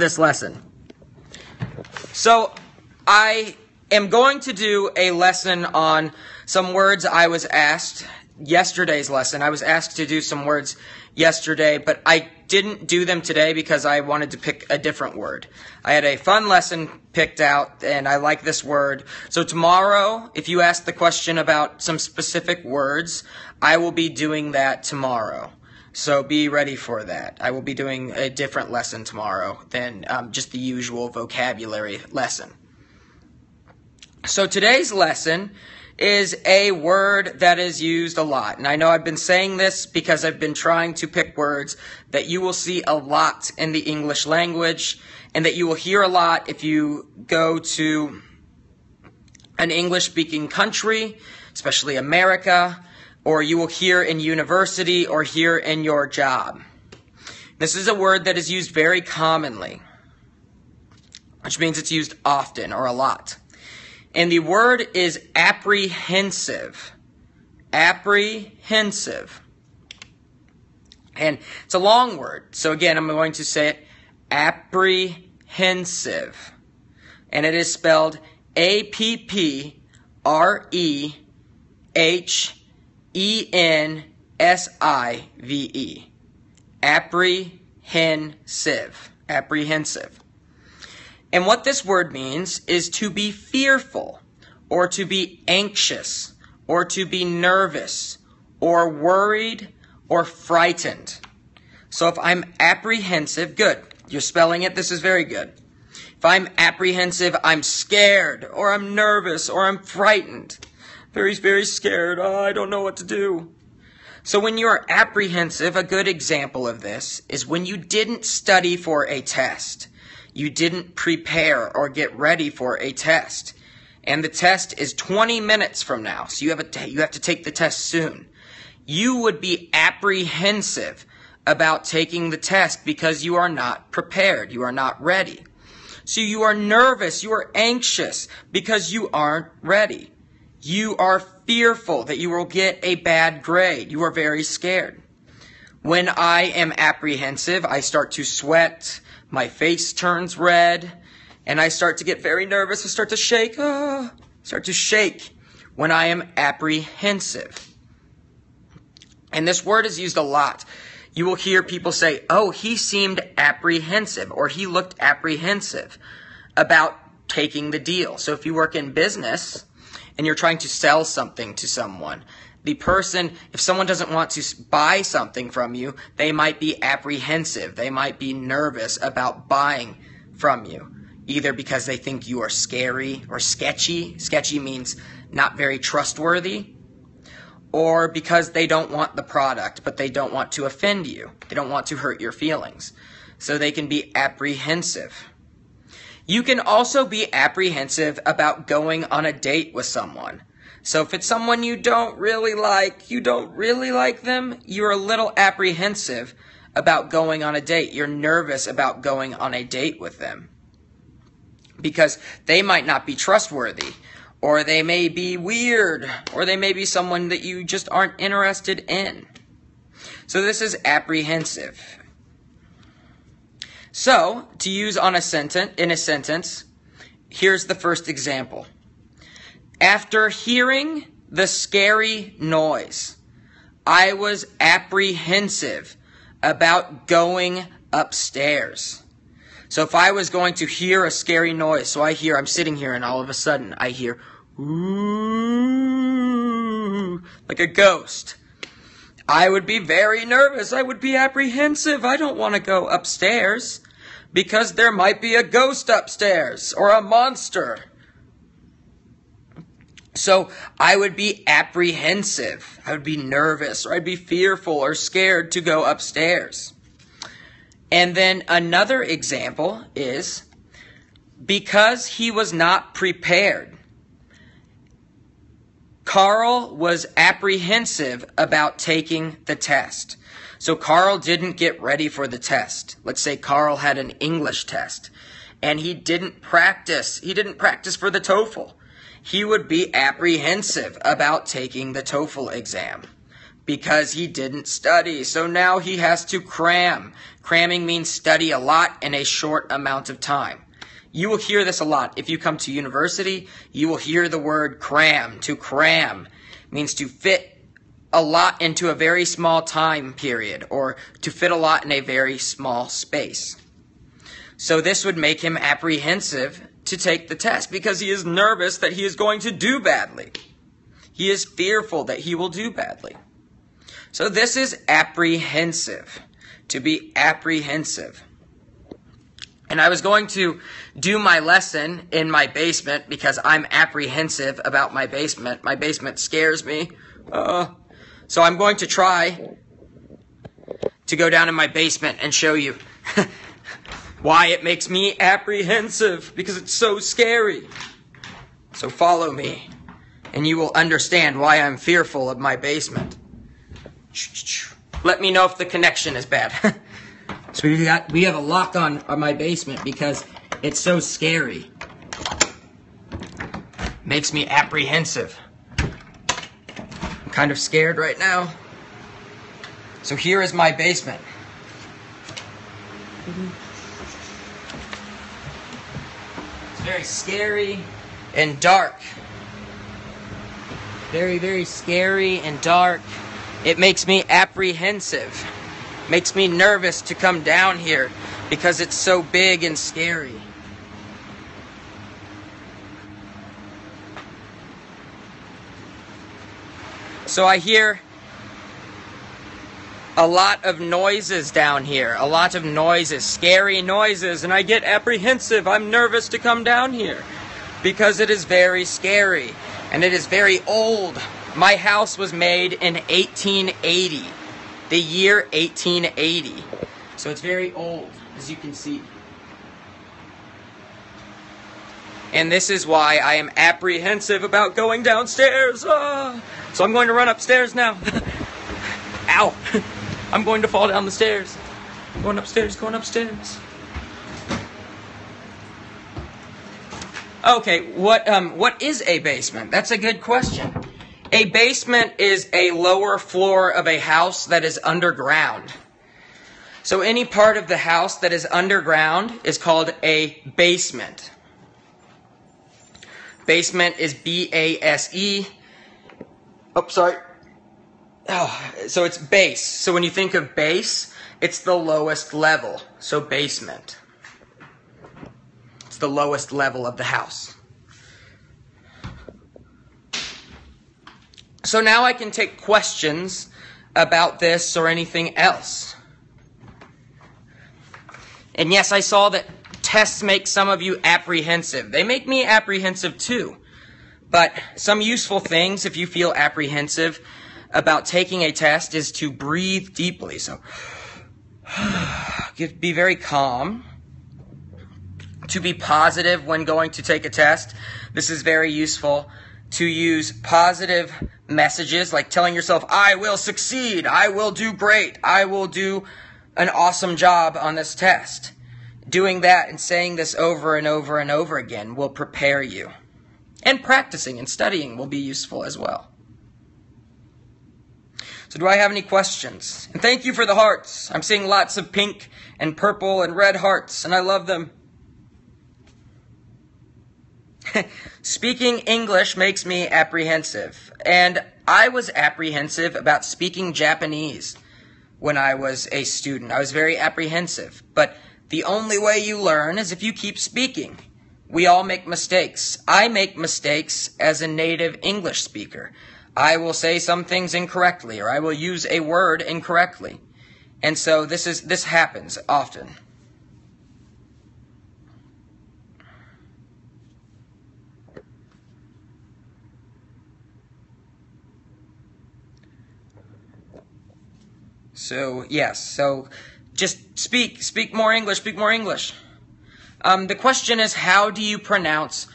this lesson. So I am going to do a lesson on some words I was asked. Yesterday's lesson, I was asked to do some words yesterday, but I didn't do them today because I wanted to pick a different word. I had a fun lesson picked out, and I like this word. So tomorrow, if you ask the question about some specific words, I will be doing that tomorrow. So be ready for that. I will be doing a different lesson tomorrow than just the usual vocabulary lesson. So today's lesson is a word that is used a lot. And I know I've been saying this because I've been trying to pick words that you will see a lot in the English language and that you will hear a lot if you go to an English-speaking country, especially America, or you will hear in university or hear in your job. This is a word that is used very commonly, which means it's used often or a lot. And the word is apprehensive. Apprehensive. And it's a long word. So again, I'm going to say it apprehensive. And it is spelled A-P-P-R-E-H-E-N-S-I-V-E. Apprehensive. Apprehensive. And what this word means is to be fearful, or to be anxious, or to be nervous, or worried, or frightened. So if I'm apprehensive, good. You're spelling it. This is very good. If I'm apprehensive, I'm scared, or I'm nervous, or I'm frightened. Very, very scared. Oh, I don't know what to do. So when you are apprehensive, a good example of this is when you didn't study for a test. You didn't prepare or get ready for a test. And the test is 20 minutes from now, so you have to take the test soon. You would be apprehensive about taking the test because you are not prepared. You are not ready. So you are nervous, you are anxious because you aren't ready. You are fearful that you will get a bad grade. You are very scared. When I am apprehensive, I start to sweat. My face turns red, and I start to get very nervous. I start to shake. Start to shake when I am apprehensive. And this word is used a lot. You will hear people say, oh, he seemed apprehensive, or he looked apprehensive about taking the deal. So if you work in business and you're trying to sell something to someone, the person, if someone doesn't want to buy something from you, they might be apprehensive. They might be nervous about buying from you, either because they think you are scary or sketchy. Sketchy means not very trustworthy. Or because they don't want the product, but they don't want to offend you. They don't want to hurt your feelings. So they can be apprehensive. You can also be apprehensive about going on a date with someone. So if it's someone you don't really like them, you're a little apprehensive about going on a date. You're nervous about going on a date with them because they might not be trustworthy, or they may be weird, or they may be someone that you just aren't interested in. So this is apprehensive. So to use in a sentence, here's the first example. After hearing the scary noise, I was apprehensive about going upstairs. So if I was going to hear a scary noise, so I'm sitting here and all of a sudden I hear, ooh, like a ghost. I would be very nervous. I would be apprehensive. I don't want to go upstairs because there might be a ghost upstairs or a monster. So I would be apprehensive. I would be nervous, or I'd be fearful or scared to go upstairs. And then another example is because he was not prepared. Carl was apprehensive about taking the test. So Carl didn't get ready for the test. Let's say Carl had an English test and he didn't practice. He didn't practice for the TOEFL. He would be apprehensive about taking the TOEFL exam because he didn't study. So now he has to cram. Cramming means study a lot in a short amount of time. You will hear this a lot. If you come to university, you will hear the word cram. To cram means to fit a lot into a very small time period, or to fit a lot in a very small space. So this would make him apprehensive to take the test because he is nervous that he is going to do badly. He is fearful that he will do badly. So this is apprehensive, to be apprehensive. And I was going to do my lesson in my basement because I'm apprehensive about my basement. My basement scares me. So I'm going to try to go down in my basement and show you why it makes me apprehensive, because it's so scary. So follow me, and you will understand why I'm fearful of my basement. Let me know if the connection is bad. So we have a lock on my basement because it's so scary. Makes me apprehensive. I'm kind of scared right now. So here is my basement. It's very scary and dark. Very, very scary and dark. It makes me apprehensive. Makes me nervous to come down here because it's so big and scary. So I hear a lot of noises down here. A lot of noises, scary noises, and I get apprehensive. I'm nervous to come down here because it is very scary and it is very old. My house was made in 1880. The year 1880. So it's very old, as you can see. And this is why I am apprehensive about going downstairs. So I'm going to run upstairs now. Ow! I'm going to fall down the stairs. I'm going upstairs, going upstairs. Okay, what is a basement? That's a good question. A basement is a lower floor of a house that is underground. So any part of the house that is underground is called a basement. Basement is B-A-S-E. Oh, sorry. So it's base. So when you think of base, it's the lowest level. So basement. It's the lowest level of the house. So now I can take questions about this or anything else. And yes, I saw that tests make some of you apprehensive. They make me apprehensive too. But some useful things if you feel apprehensive about taking a test is to breathe deeply. So be very calm. To be positive when going to take a test. This is very useful. To use positive messages, like telling yourself, I will succeed, I will do great, I will do an awesome job on this test. Doing that and saying this over and over and over again will prepare you. And practicing and studying will be useful as well. So do I have any questions? And thank you for the hearts. I'm seeing lots of pink and purple and red hearts, and I love them. Speaking English makes me apprehensive, and I was apprehensive about speaking Japanese when I was a student. I was very apprehensive, but the only way you learn is if you keep speaking. We all make mistakes. I make mistakes as a native English speaker. I will say some things incorrectly, or I will use a word incorrectly, and so this happens often. So, yes, so just speak more English, speak more English. The question is, how do you pronounce